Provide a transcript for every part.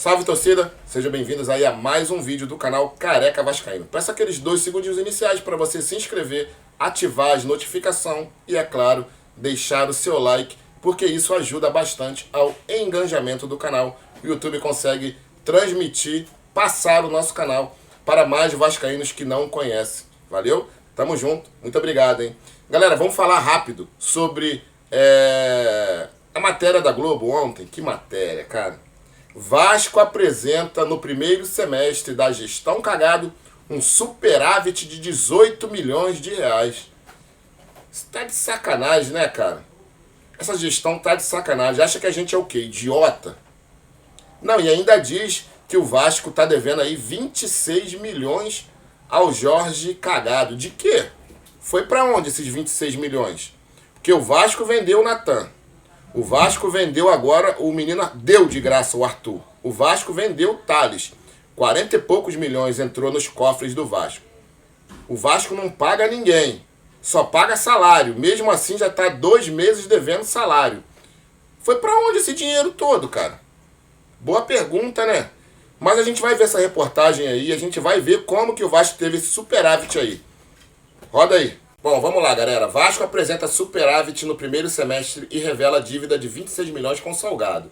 Salve, torcida! Sejam bem-vindos aí a mais um vídeo do canal Careca Vascaíno. Peço aqueles 2 segundinhos iniciais para você se inscrever, ativar as notificações e, é claro, deixar o seu like, porque isso ajuda bastante ao engajamento do canal. O YouTube consegue transmitir, passar o nosso canal para mais vascaínos que não conhecem. Valeu? Tamo junto. Muito obrigado, hein? Galera, vamos falar rápido sobre a matéria da Globo ontem. Que matéria, cara! Vasco apresenta no primeiro semestre da gestão cagado um superávit de 18 milhões de reais. Isso tá de sacanagem, né, cara? Essa gestão tá de sacanagem. Acha que a gente é o quê? Idiota? Não, e ainda diz que o Vasco tá devendo aí 26 milhões ao Jorge Cagado. De quê? Foi pra onde esses 26 milhões? Porque o Vasco vendeu o Natan. O Vasco vendeu agora, o menino deu de graça o Arthur. O Vasco vendeu o Thales. 40 e poucos milhões entrou nos cofres do Vasco. O Vasco não paga ninguém. Só paga salário. Mesmo assim já está 2 meses devendo salário. Foi para onde esse dinheiro todo, cara? Boa pergunta, né? Mas a gente vai ver essa reportagem aí. A gente vai ver como que o Vasco teve esse superávit aí. Roda aí. Bom, vamos lá, galera. Vasco apresenta superávit no primeiro semestre e revela dívida de 26 milhões com Salgado.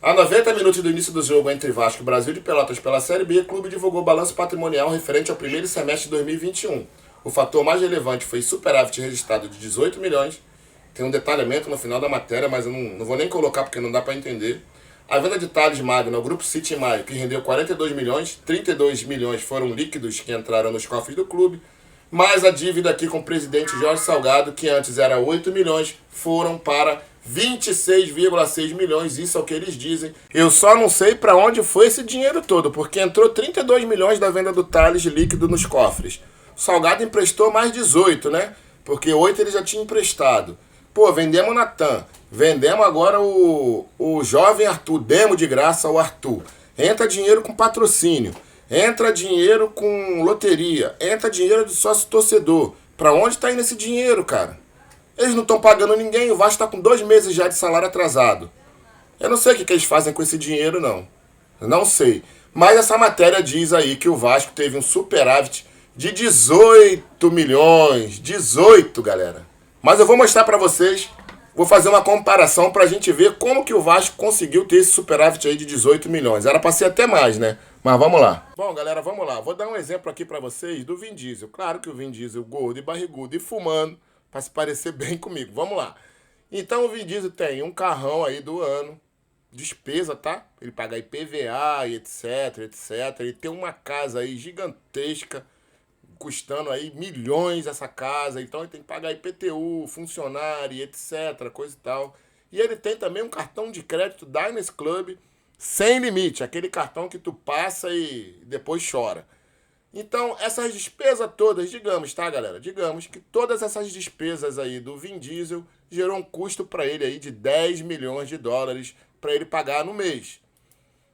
A 90 minutos do início do jogo entre Vasco e Brasil de Pelotas pela Série B, o clube divulgou balanço patrimonial referente ao primeiro semestre de 2021. O fator mais relevante foi superávit registrado de 18 milhões. Tem um detalhamento no final da matéria, mas eu não vou nem colocar porque não dá para entender. A venda de Thales Magno ao Grupo City em maio, que rendeu 42 milhões, 32 milhões foram líquidos que entraram nos cofres do clube. Mas a dívida aqui com o presidente Jorge Salgado, que antes era 8 milhões, foram para 26,6 milhões, isso é o que eles dizem. Eu só não sei para onde foi esse dinheiro todo, porque entrou 32 milhões da venda do Thales líquido nos cofres. O Salgado emprestou mais 18, né? Porque 8 ele já tinha emprestado. Pô, vendemos o Natan, vendemos agora o jovem Arthur, demos de graça ao Arthur. Entra dinheiro com patrocínio. Entra dinheiro com loteria, entra dinheiro de sócio torcedor. Pra onde tá indo esse dinheiro, cara? Eles não estão pagando ninguém, o Vasco tá com 2 meses já de salário atrasado. Eu não sei o que eles fazem com esse dinheiro, não. Eu não sei. Mas essa matéria diz aí que o Vasco teve um superávit de 18 milhões. 18, galera. Mas eu vou mostrar pra vocês, vou fazer uma comparação pra gente ver como que o Vasco conseguiu ter esse superávit aí de 18 milhões. Era pra ser até mais, né? Mas vamos lá. Bom, galera, vamos lá. Vou dar um exemplo aqui pra vocês do Vin Diesel. Claro que o Vin Diesel gordo e barrigudo e fumando, pra se parecer bem comigo. Vamos lá. Então o Vin Diesel tem um carrão aí do ano, despesa, tá? Ele paga IPVA e etc, etc. Ele tem uma casa aí gigantesca, custando aí milhões essa casa. Então ele tem que pagar IPTU, funcionário, etc, coisa e tal. E ele tem também um cartão de crédito Diners Club, sem limite, aquele cartão que tu passa e depois chora. Então, essas despesas todas, digamos, tá, galera? Digamos que todas essas despesas aí do Vin Diesel gerou um custo para ele aí de 10 milhões de dólares para ele pagar no mês,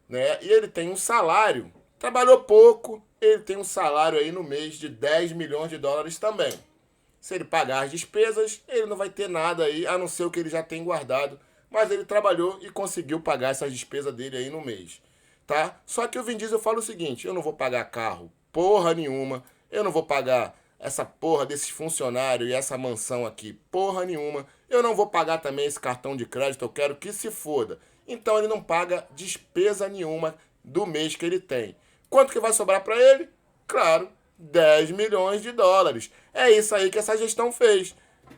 né? E ele tem um salário, trabalhou pouco, ele tem um salário aí no mês de 10 milhões de dólares também. Se ele pagar as despesas, ele não vai ter nada aí, a não ser o que ele já tem guardado. Mas ele trabalhou e conseguiu pagar essas despesas dele aí no mês, tá? Só que o Vin Diesel fala o seguinte, eu não vou pagar carro porra nenhuma, eu não vou pagar essa porra desses funcionários e essa mansão aqui porra nenhuma, eu não vou pagar também esse cartão de crédito, eu quero que se foda. Então ele não paga despesa nenhuma do mês que ele tem. Quanto que vai sobrar para ele? Claro, 10 milhões de dólares. É isso aí que essa gestão fez.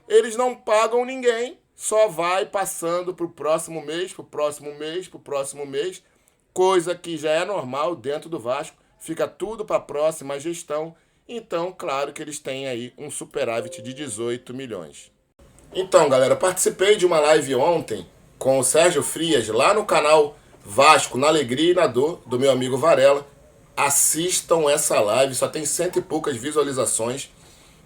Eles não pagam ninguém, só vai passando pro próximo mês, pro próximo mês, pro próximo mês, coisa que já é normal dentro do Vasco, fica tudo para a próxima gestão. Então, claro que eles têm aí um superávit de 18 milhões. Então, galera, participei de uma live ontem com o Sérgio Frias lá no canal Vasco na Alegria e na Dor, do meu amigo Varela. Assistam essa live, só tem 100 e poucas visualizações.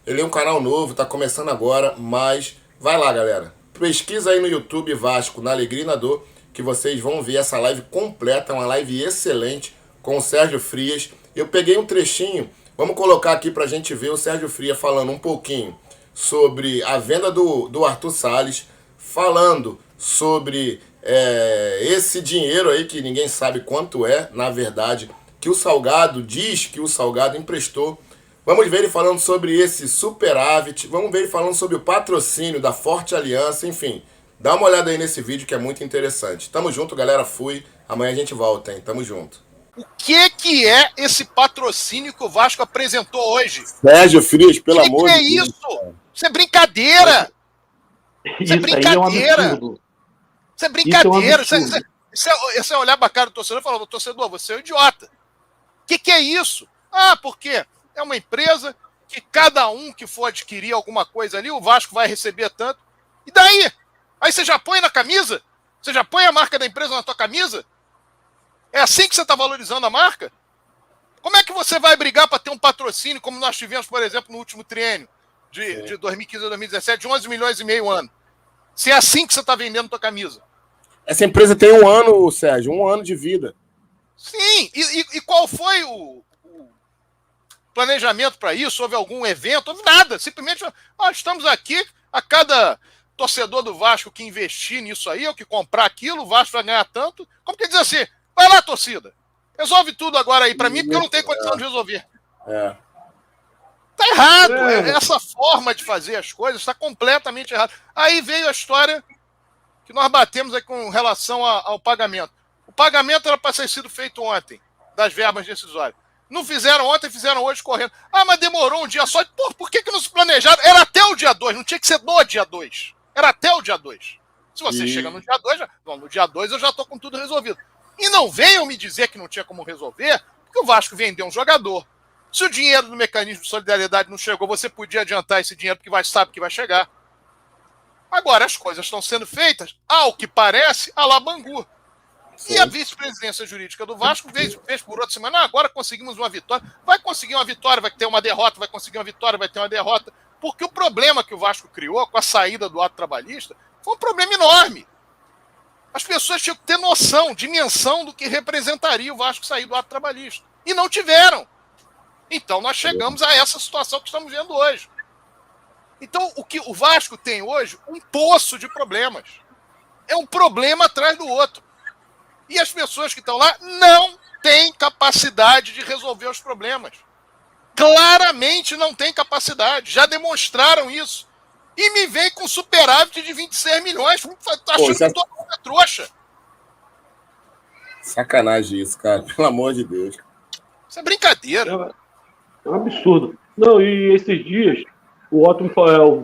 Ele é um canal novo, tá começando agora, mas vai lá, galera. Pesquisa aí no YouTube Vasco na Alegria e na Dor, que vocês vão ver essa live completa, uma live excelente com o Sérgio Frias. Eu peguei um trechinho, vamos colocar aqui pra gente ver o Sérgio Frias falando um pouquinho sobre a venda do Arthur Salles, falando sobre esse dinheiro aí que ninguém sabe quanto é, na verdade, que o Salgado diz que o Salgado emprestou. Vamos ver ele falando sobre esse superávit, vamos ver ele falando sobre o patrocínio da Forte Aliança, enfim. Dá uma olhada aí nesse vídeo que é muito interessante. Tamo junto, galera. Fui. Amanhã a gente volta, hein? Tamo junto. O que é esse patrocínio que o Vasco apresentou hoje? Sérgio Frias, pelo amor de Deus. Que é isso? Isso é brincadeira! Isso é brincadeira! Isso é brincadeira! Isso é olhar pra cara do torcedor e falar, torcedor, você é um idiota. O que é isso? Ah, por quê? É uma empresa que cada um que for adquirir alguma coisa ali, o Vasco vai receber tanto. E daí? Aí você já põe na camisa? Você já põe a marca da empresa na tua camisa? É assim que você está valorizando a marca? Como é que você vai brigar para ter um patrocínio, como nós tivemos, por exemplo, no último triênio, de 2015 a 2017, de 11 milhões e meio ano? Se é assim que você está vendendo a tua camisa. Essa empresa tem 1 ano, Sérgio, 1 ano de vida. Sim, e qual foi o planejamento para isso? Houve algum evento? Houve nada. Simplesmente, estamos aqui, a cada torcedor do Vasco que investir nisso aí, ou que comprar aquilo, o Vasco vai ganhar tanto. Como que diz assim? Vai lá, torcida. Resolve tudo agora aí para mim, porque eu não tenho condição de resolver. Tá errado. Essa forma de fazer as coisas está completamente errada. Aí veio a história que nós batemos aí com relação ao pagamento. O pagamento era para ser sido feito ontem, das verbas decisórias. Não fizeram ontem, fizeram hoje correndo. Ah, mas demorou um dia só. Pô, por que não se planejaram? Era até o dia 2, não tinha que ser no dia 2. Era até o dia 2. Se você chega no dia 2, no dia 2 eu já estou com tudo resolvido. E não venham me dizer que não tinha como resolver, porque o Vasco vendeu um jogador. Se o dinheiro do mecanismo de solidariedade não chegou, você podia adiantar esse dinheiro, porque sabe que vai chegar. Agora, as coisas estão sendo feitas, ao que parece, a la Bangu. Sim. E a vice-presidência jurídica do Vasco fez por outra semana, agora conseguimos uma vitória. Vai conseguir uma vitória, vai ter uma derrota, vai conseguir uma vitória, vai ter uma derrota. Porque o problema que o Vasco criou com a saída do ato trabalhista foi um problema enorme. As pessoas tinham que ter noção, dimensão do que representaria o Vasco sair do ato trabalhista. E não tiveram. Então nós chegamos a essa situação que estamos vendo hoje. Então o que o Vasco tem hoje, um poço de problemas. É um problema atrás do outro. E as pessoas que estão lá não têm capacidade de resolver os problemas. Claramente não têm capacidade. Já demonstraram isso. E me vem com superávit de 26 milhões. Tá achando que todo mundo é trouxa. Sacanagem isso, cara. Pelo amor de Deus. Isso é brincadeira. É um absurdo. Não, e esses dias, o Otto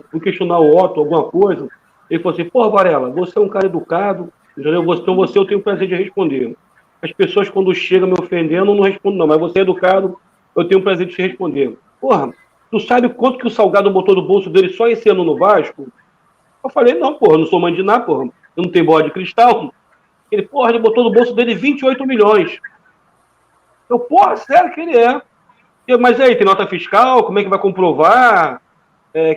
fui questionar o Otto alguma coisa. Ele falou assim, pô, Varela, você é um cara educado, entendeu? Então você eu tenho o prazer de responder. As pessoas, quando chegam me ofendendo, eu não respondo, não. Mas você é educado, eu tenho o prazer de te responder. Porra, tu sabe quanto que o Salgado botou no bolso dele só esse ano no Vasco? Eu falei, não, porra, eu não sou mandiná, porra. Eu não tenho bola de cristal. Ele, porra, ele botou no bolso dele 28 milhões. Eu, porra, sério que ele é. Mas aí, tem nota fiscal? Como é que vai comprovar?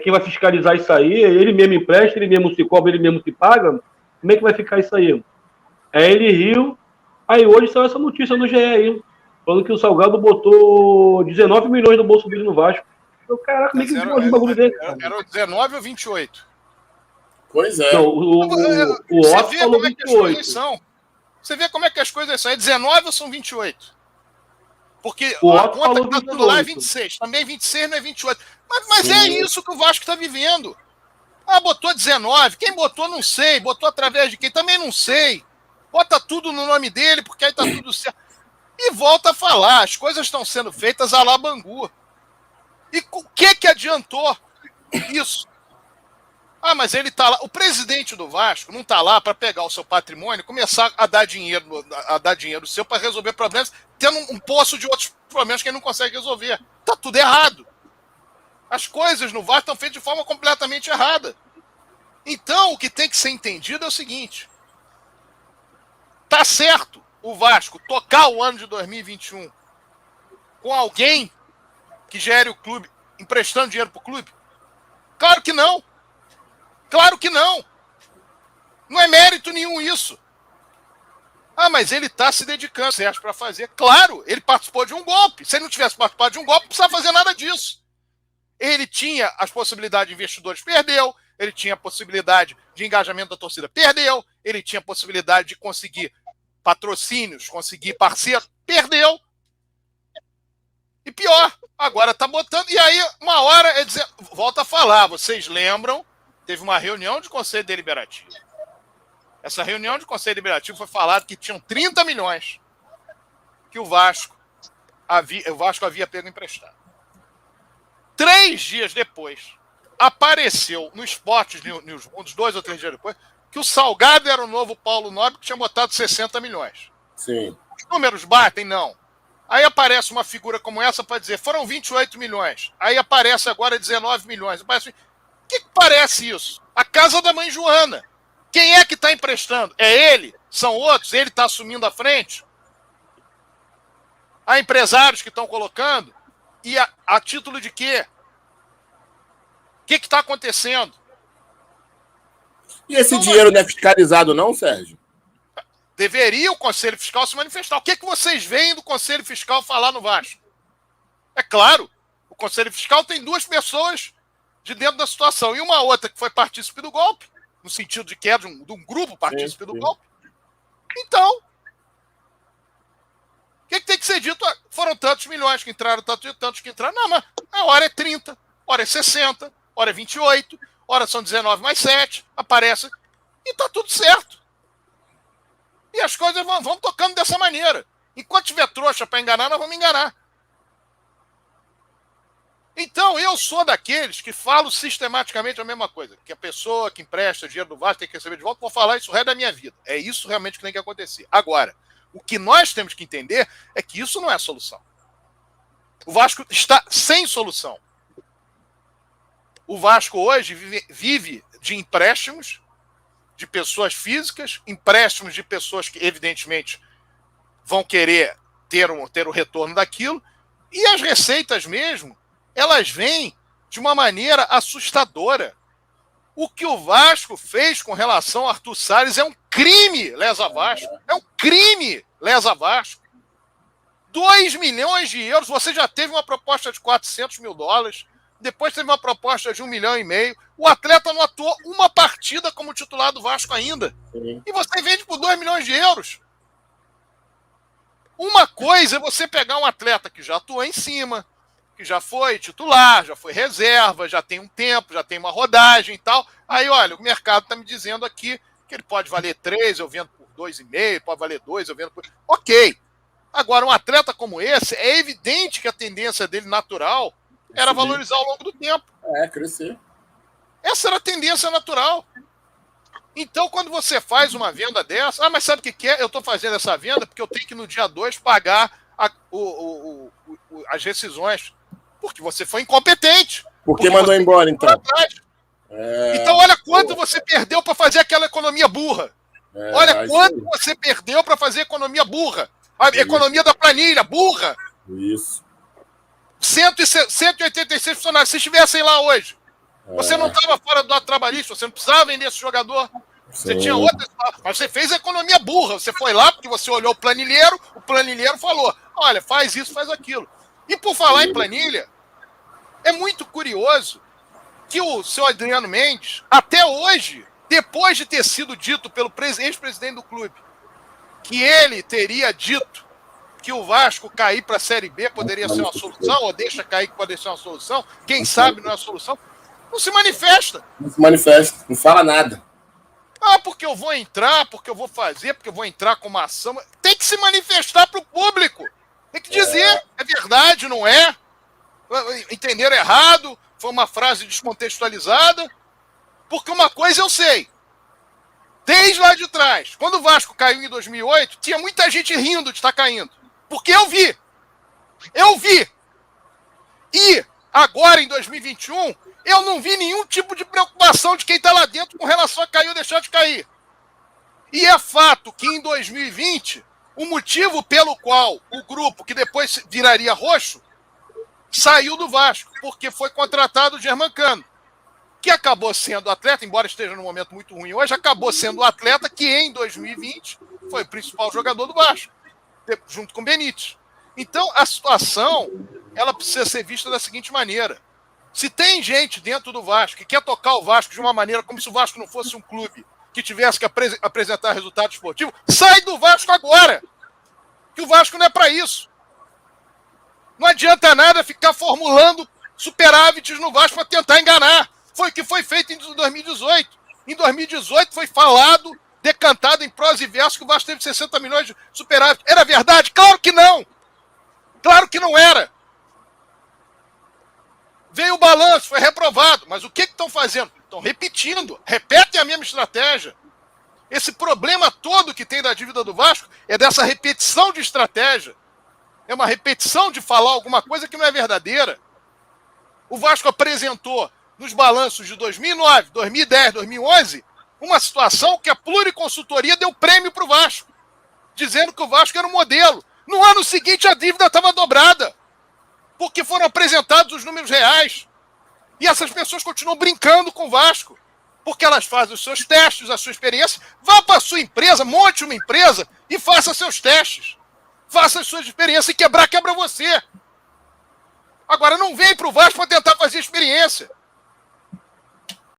Quem vai fiscalizar isso aí? Ele mesmo empresta, ele mesmo se cobra, ele mesmo se paga? Como é que vai ficar isso aí? Aí ele riu. Aí hoje saiu essa notícia no GE aí, falando que o Salgado botou 19 milhões no bolso dele no Vasco. Eu, caraca, como é que pode um bagulho dele? Era 19 ou 28? Pois é. Não, o Otto falou 28. Você vê como é que as coisas são. É 19 ou são 28? Porque o a Otto conta falou que está dando lá é 26. Também 26 não é 28. Mas é isso que o Vasco está vivendo. Ah, botou 19. Quem botou, não sei. Botou através de quem? Também não sei. Bota tudo no nome dele, porque aí tá tudo certo. E volta a falar. As coisas estão sendo feitas à la Bangu. E o que adiantou isso? Ah, mas ele tá lá. O presidente do Vasco não tá lá para pegar o seu patrimônio e começar a dar dinheiro seu para resolver problemas, tendo um poço de outros problemas que ele não consegue resolver. Tá tudo errado. As coisas no Vasco estão feitas de forma completamente errada. Então, o que tem que ser entendido é o seguinte. Tá certo o Vasco tocar o ano de 2021 com alguém que gere o clube, emprestando dinheiro pro clube? Claro que não. Claro que não. Não é mérito nenhum isso. Ah, mas ele está se dedicando, Sérgio, para fazer. Claro, ele participou de um golpe. Se ele não tivesse participado de um golpe, não precisava fazer nada disso. Ele tinha as possibilidades de investidores, perdeu. ele tinha a possibilidade de engajamento da torcida, perdeu, ele tinha a possibilidade de conseguir patrocínios, conseguir parceiro, perdeu. E pior, agora tá botando, e aí uma hora, volta a falar, vocês lembram, teve uma reunião de Conselho Deliberativo. Essa reunião de Conselho Deliberativo foi falado que tinham 30 milhões que o Vasco havia pego emprestado. 3 dias depois, apareceu no Esportes News, uns 2 ou 3 dias depois, que o Salgado era o novo Paulo Nobre, que tinha botado 60 milhões. Sim. Os números batem? Não. Aí aparece uma figura como essa para dizer, foram 28 milhões. Aí aparece agora 19 milhões. O que parece isso? A casa da mãe Joana. Quem é que está emprestando? É ele? São outros? Ele está assumindo a frente? Há empresários que estão colocando? E a título de quê? O que está acontecendo? E esse dinheiro não é fiscalizado não, Sérgio? Deveria o Conselho Fiscal se manifestar. O que vocês veem do Conselho Fiscal falar no Vasco? É claro, o Conselho Fiscal tem 2 pessoas de dentro da situação. E uma outra que foi partícipe do golpe, no sentido de que é de um grupo partícipe do golpe. Então, o que tem que ser dito? Foram tantos milhões que entraram, tantos que entraram. Não, mas a hora é 30, hora é 60, hora é 28, hora são 19 mais 7, aparece. E tá tudo certo. E as coisas vão tocando dessa maneira. Enquanto tiver trouxa para enganar, nós vamos enganar. Então, eu sou daqueles que falo sistematicamente a mesma coisa. Que a pessoa que empresta dinheiro do Vasco tem que receber de volta. Vou falar isso o resto da minha vida. É isso realmente que tem que acontecer. Agora, o que nós temos que entender é que isso não é a solução. O Vasco está sem solução. O Vasco hoje vive de empréstimos de pessoas físicas, empréstimos de pessoas que, evidentemente, vão querer ter o retorno daquilo, e as receitas mesmo, elas vêm de uma maneira assustadora. O que o Vasco fez com relação ao Arthur Salles é um crime, lesa Vasco. É um crime, lesa Vasco. 2 milhões de euros, você já teve uma proposta de 400 mil dólares, depois teve uma proposta de 1,5 milhão. O atleta não atuou uma partida como titular do Vasco ainda. Sim. E você vende por 2 milhões de euros. Uma coisa é você pegar um atleta que já atuou em cima, que já foi titular, já foi reserva, já tem um tempo, já tem uma rodagem e tal. Aí, olha, o mercado está me dizendo aqui que ele pode valer 3, eu vendo por 2,5, pode valer 2, eu vendo por... Ok. Agora, um atleta como esse, é evidente que a tendência dele natural era valorizar ao longo do tempo. Crescer. Essa era a tendência natural. Então, quando você faz uma venda dessa... mas sabe o que é? Eu estou fazendo essa venda porque eu tenho que, no dia 2, pagar as rescisões. Porque você foi incompetente. Porque mandou embora, então. Então, olha quanto você perdeu para fazer aquela economia burra. Olha quanto você perdeu para fazer economia burra. A economia da planilha, burra. Isso. 186 funcionários. Se estivessem lá hoje, você não estava fora do ato trabalhista, você não precisava vender esse jogador. Você tinha outra. Mas você fez a economia burra. Você foi lá porque você olhou o planilheiro falou: olha, faz isso, faz aquilo. E por falar em planilha, é muito curioso que o seu Adriano Mendes, até hoje, depois de ter sido dito pelo ex-presidente do clube, que ele teria dito que o Vasco cair para a Série B poderia ser uma solução, ou deixa cair que poderia ser uma solução, quem sabe não é uma solução, não se manifesta. Não se manifesta, não fala nada. Porque eu vou entrar, porque eu vou fazer, porque eu vou entrar com uma ação. Tem que se manifestar para o público. Tem que dizer, é verdade, não é? Entenderam errado, foi uma frase descontextualizada. Porque uma coisa eu sei. Desde lá de trás, quando o Vasco caiu em 2008, tinha muita gente rindo de estar caindo. Porque eu vi. Eu vi. E agora, em 2021, eu não vi nenhum tipo de preocupação de quem está lá dentro com relação a cair ou deixar de cair. E é fato que em 2020, o motivo pelo qual o grupo, que depois viraria roxo, saiu do Vasco, porque foi contratado o Germancano, que acabou sendo atleta, embora esteja num momento muito ruim hoje, acabou sendo o atleta que em 2020 foi o principal jogador do Vasco, junto com o Benítez. Então, a situação, ela precisa ser vista da seguinte maneira. Se tem gente dentro do Vasco que quer tocar o Vasco de uma maneira como se o Vasco não fosse um clube que tivesse que apresentar resultado esportivo, sai do Vasco agora! Que o Vasco não é para isso. Não adianta nada ficar formulando superávites no Vasco para tentar enganar. Foi o que foi feito em 2018. Em 2018 foi falado, decantado em prosa e verso que o Vasco teve 60 milhões de superávit. Era verdade? Claro que não! Claro que não era! Veio o balanço, foi reprovado. Mas o que estão fazendo? Estão repetindo. Repetem a mesma estratégia. Esse problema todo que tem da dívida do Vasco é dessa repetição de estratégia. É uma repetição de falar alguma coisa que não é verdadeira. O Vasco apresentou nos balanços de 2009, 2010, 2011, uma situação que a Pluriconsultoria deu prêmio para o Vasco, dizendo que o Vasco era um modelo. No ano seguinte, a dívida estava dobrada, porque foram apresentados os números reais. E essas pessoas continuam brincando com o Vasco, porque elas fazem os seus testes, a sua experiência. Vá para a sua empresa, monte uma empresa e faça seus testes. Faça as suas experiências e quebra você. Agora, não vem para o Vasco para tentar fazer experiência.